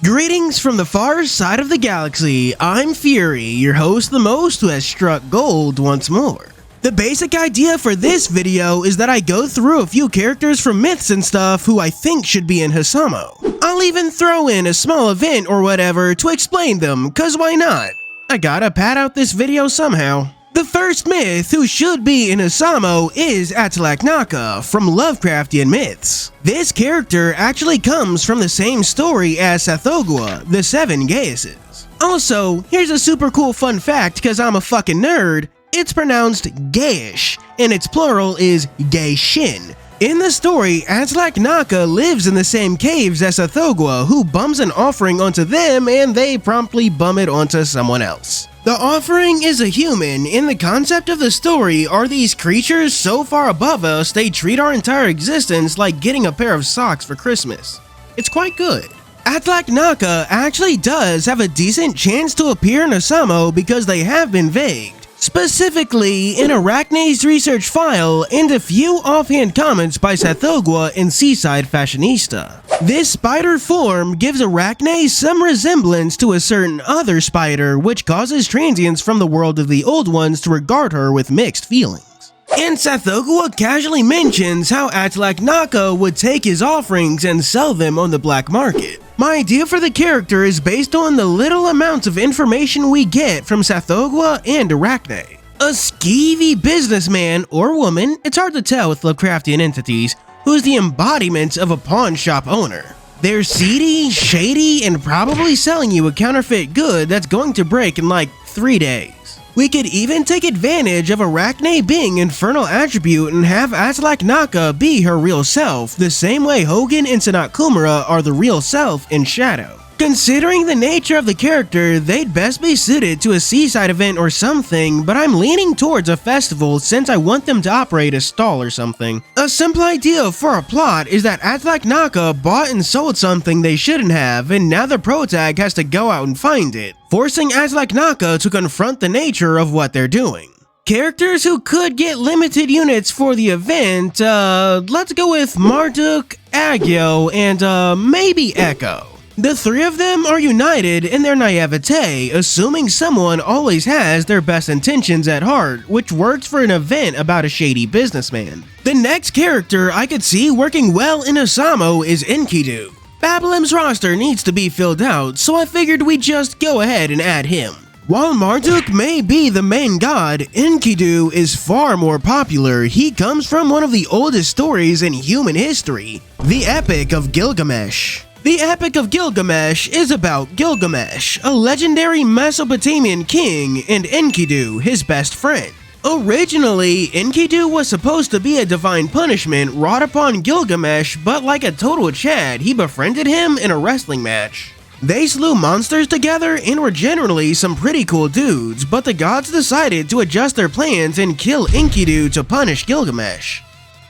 Greetings from the far side of the galaxy. I'm Fury, your host the most who has struck gold once more. The basic idea for this video is that I go through a few characters from myths and stuff who I think should be in Housamo. I'll even throw in a small event or whatever to explain them, cause why not? I gotta pad out this video somehow. The first myth who should be in Housamo is Atelac Naka from Lovecraftian myths. This character actually comes from the same story as Kaguya, the 7 Gaiuses. Also, here's a super cool fun fact cause I'm a fucking nerd. It's pronounced Gaish, and its plural is Gaishin. In the story, Atelac Naka lives in the same caves as Kaguya, who bums an offering onto them and they promptly bum it onto someone else. The offering is a human. In the concept of the story are these creatures so far above us they treat our entire existence like getting a pair of socks for Christmas. It's quite good. Atelac Naka actually does have a decent chance to appear in Housamo because they have been vagued. Specifically in Arachne's research file and a few offhand comments by Kaguya in Seaside Fashionista. This spider form gives Arachne some resemblance to a certain other spider, which causes transients from the world of the old ones to regard her with mixed feelings. And Kaguya casually mentions how Atelac Naka would take his offerings and sell them on the black market. My idea for the character is based on the little amounts of information we get from Kaguya and Arachne. A skeevy businessman or woman, it's hard to tell with Lovecraftian entities, who's the embodiment of a pawn shop owner. They're seedy, shady, and probably selling you a counterfeit good that's going to break in like 3 days. We could even take advantage of Arachne being infernal attribute and have Atelac Naka be her real self, the same way Hogan and Sanat Kumara are the real self in Shadow. Considering the nature of the character, they'd best be suited to a seaside event or something, but I'm leaning towards a festival since I want them to operate a stall or something. A simple idea for a plot is that Atelac Naka bought and sold something they shouldn't have, and now the protag has to go out and find it, forcing Atelac Naka to confront the nature of what they're doing. Characters who could get limited units for the event, let's go with Marduk, Agyo, and maybe Echo. The 3 of them are united in their naivete, assuming someone always has their best intentions at heart, which works for an event about a shady businessman. The next character I could see working well in Housamo is Inkidu. Babalim's roster needs to be filled out, so I figured we'd just go ahead and add him. While Marduk may be the main god, Inkidu is far more popular. He comes from one of the oldest stories in human history, the Epic of Gilgamesh. The Epic of Gilgamesh is about Gilgamesh, a legendary Mesopotamian king, and Inkidu, his best friend. Originally, Inkidu was supposed to be a divine punishment wrought upon Gilgamesh, but like a total Chad, he befriended him in a wrestling match. They slew monsters together and were generally some pretty cool dudes, but the gods decided to adjust their plans and kill Inkidu to punish Gilgamesh.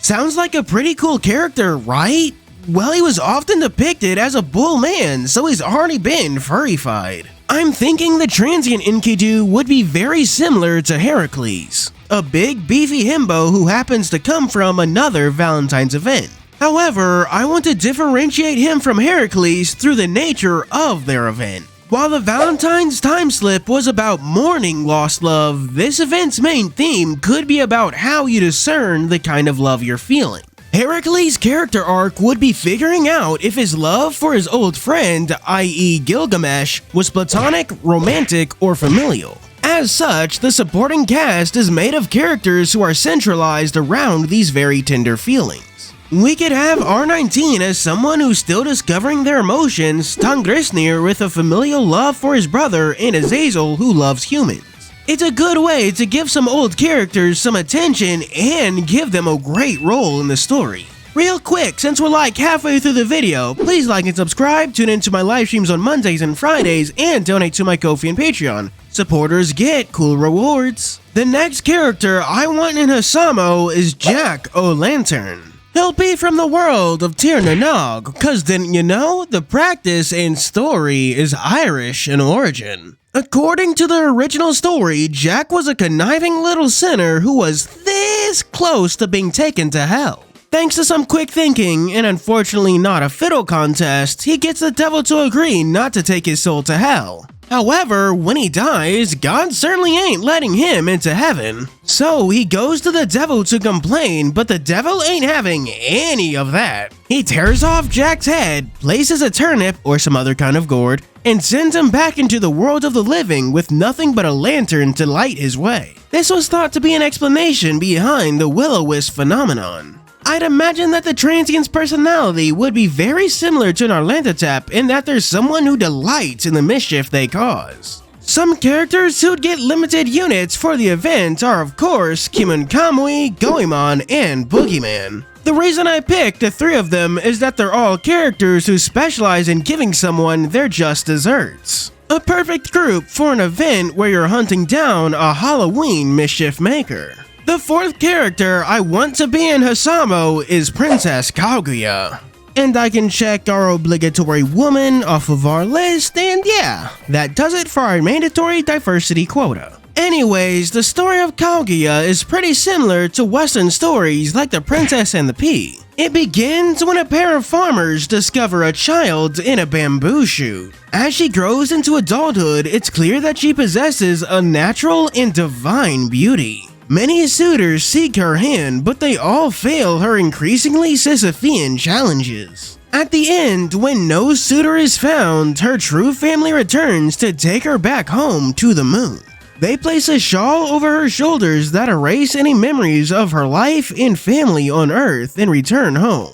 Sounds like a pretty cool character, right? Well, he was often depicted as a bull man, so he's already been furrified. I'm thinking the transient Inkidu would be very similar to Heracles, a big beefy himbo who happens to come from another Valentine's event. However, I want to differentiate him from Heracles through the nature of their event. While the Valentine's time slip was about mourning lost love, this event's main theme could be about how you discern the kind of love you're feeling. Heracles' character arc would be figuring out if his love for his old friend, i.e. Gilgamesh, was platonic, romantic, or familial. As such, the supporting cast is made of characters who are centralized around these very tender feelings. We could have R19 as someone who's still discovering their emotions, Tangrisnir with a familial love for his brother, and Azazel who loves humans. It's a good way to give some old characters some attention and give them a great role in the story. Real quick, since we're like halfway through the video, please like and subscribe, tune into my live streams on Mondays and Fridays, and donate to my Ko-fi and Patreon. Supporters get cool rewards. The next character I want in Housamo is Jack O'Lantern. He'll be from the world of Tir na Nog, cause didn't you know, the practice and story is Irish in origin. According to the original story, Jack was a conniving little sinner who was this close to being taken to hell. Thanks to some quick thinking and unfortunately not a fiddle contest, he gets the devil to agree not to take his soul to hell. However, when he dies, God certainly ain't letting him into heaven. So he goes to the devil to complain, but the devil ain't having any of that. He tears off Jack's head, places a turnip or some other kind of gourd, and sends him back into the world of the living with nothing but a lantern to light his way. This was thought to be an explanation behind the will-o-wisp phenomenon. I'd imagine that the transient's personality would be very similar to Nyarlathotep in that there's someone who delights in the mischief they cause. Some characters who'd get limited units for the event are of course Kimonkamui, Goemon, and Boogeyman. The reason I picked the three of them is that they're all characters who specialize in giving someone their just desserts. A perfect group for an event where you're hunting down a Halloween mischief maker. The fourth character I want to be in Housamo is Princess Kaguya. And I can check our obligatory woman off of our list, and yeah, that does it for our mandatory diversity quota. Anyways, the story of Kaguya is pretty similar to Western stories like The Princess and the Pea. It begins when a pair of farmers discover a child in a bamboo shoot. As she grows into adulthood, it's clear that she possesses a natural and divine beauty. Many suitors seek her hand, but they all fail her increasingly Sisyphean challenges. At the end, when no suitor is found, her true family returns to take her back home to the moon. They place a shawl over her shoulders that erase any memories of her life and family on Earth and return home.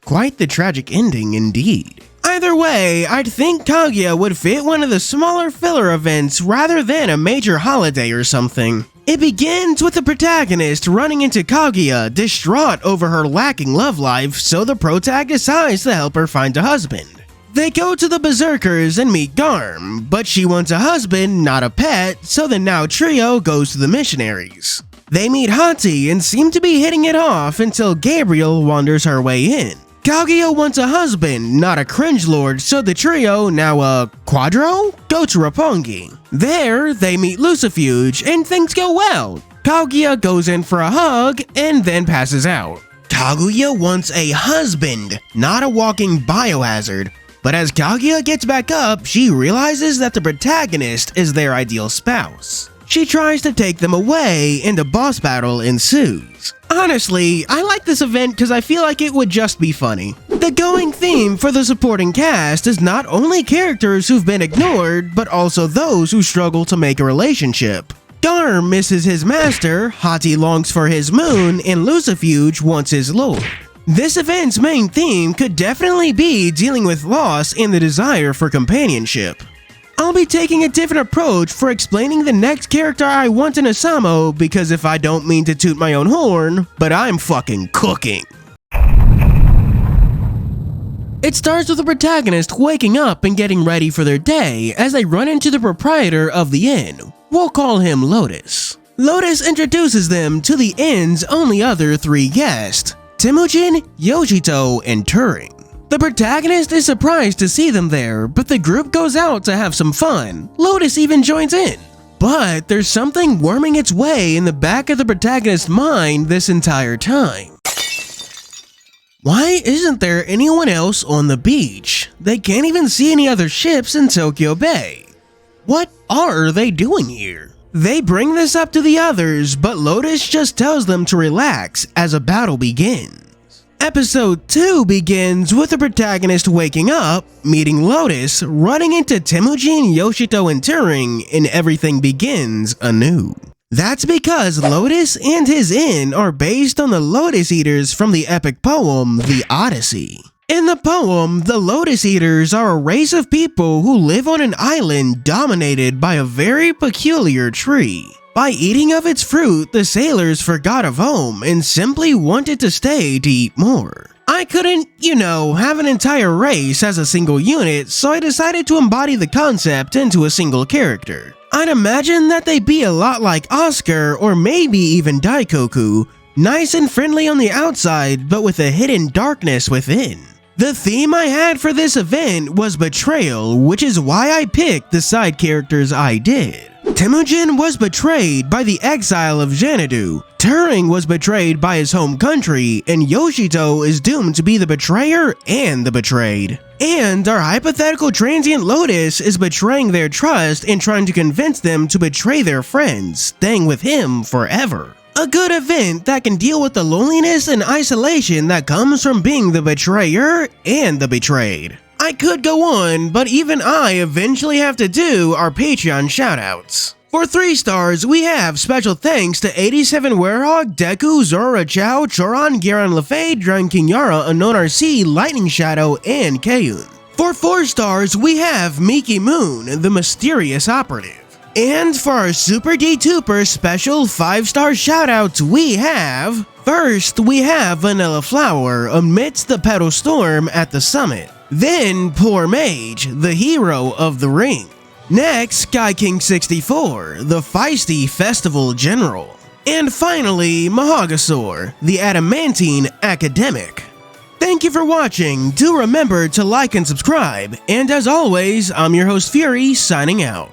Quite the tragic ending indeed. Either way, I'd think Kaguya would fit one of the smaller filler events rather than a major holiday or something. It begins with the protagonist running into Kaguya, distraught over her lacking love life, so the protag decides to help her find a husband. They go to the Berserkers and meet Garm, but she wants a husband, not a pet, so the now trio goes to the missionaries. They meet Hati and seem to be hitting it off until Gabriel wanders her way in. Kaguya wants a husband, not a cringe lord, so the trio, now a quadro, go to Roppongi. There, they meet Lucifuge and things go well. Kaguya goes in for a hug and then passes out. Kaguya wants a husband, not a walking biohazard. But as Kaguya gets back up, she realizes that the protagonist is their ideal spouse. She tries to take them away and a boss battle ensues. Honestly, I like this event because I feel like it would just be funny. The going theme for the supporting cast is not only characters who've been ignored, but also those who struggle to make a relationship. Garm misses his master, Hati longs for his moon, and Lucifuge wants his lord. This event's main theme could definitely be dealing with loss and the desire for companionship. I'll be taking a different approach for explaining the next character I want in Housamo because if I don't mean to toot my own horn, but I'm fucking cooking. It starts with the protagonist waking up and getting ready for their day as they run into the proprietor of the inn. We'll call him Lotus. Lotus introduces them to the inn's only other three guests, Temujin, Yoshito, and Turing. The protagonist is surprised to see them there, but the group goes out to have some fun. Lotus even joins in. But there's something worming its way in the back of the protagonist's mind this entire time. Why isn't there anyone else on the beach? They can't even see any other ships in Tokyo Bay. What are they doing here? They bring this up to the others, but Lotus just tells them to relax as a battle begins. Episode 2 begins with the protagonist waking up, meeting Lotus, running into Temujin, Yoshito, and Turing, and everything begins anew. That's because Lotus and his inn are based on the Lotus Eaters from the epic poem, The Odyssey. In the poem, the Lotus Eaters are a race of people who live on an island dominated by a very peculiar tree. By eating of its fruit, the sailors forgot of home and simply wanted to stay to eat more. I couldn't, have an entire race as a single unit, so I decided to embody the concept into a single character. I'd imagine that they'd be a lot like Oscar or maybe even Daikoku, nice and friendly on the outside but with a hidden darkness within. The theme I had for this event was betrayal, which is why I picked the side characters I did. Temujin was betrayed by the exile of Xanadu, Turing was betrayed by his home country, and Yoshito is doomed to be the betrayer and the betrayed. And our hypothetical transient Lotus is betraying their trust and trying to convince them to betray their friends, staying with him forever. A good event that can deal with the loneliness and isolation that comes from being the betrayer and the betrayed. I could go on, but even I eventually have to do our Patreon shoutouts. For 3 stars, we have special thanks to 87 Werehog, Deku, Zora Chow, Choron, Garon Lefay, Dran King Yara, Unknown RC, Lightning Shadow, and Kayun. For 4 stars, we have Miki Moon, the mysterious operative. And for our Super D2per special 5-star shoutouts, we have... First, we have Vanilla Flower amidst the pedal storm at the summit. Then, Poor Mage, the hero of the ring. Next, Sky King 64, the feisty festival general. And finally, Mahagasaur, the adamantine academic. Thank you for watching. Do remember to like and subscribe. And as always, I'm your host Fury, signing out.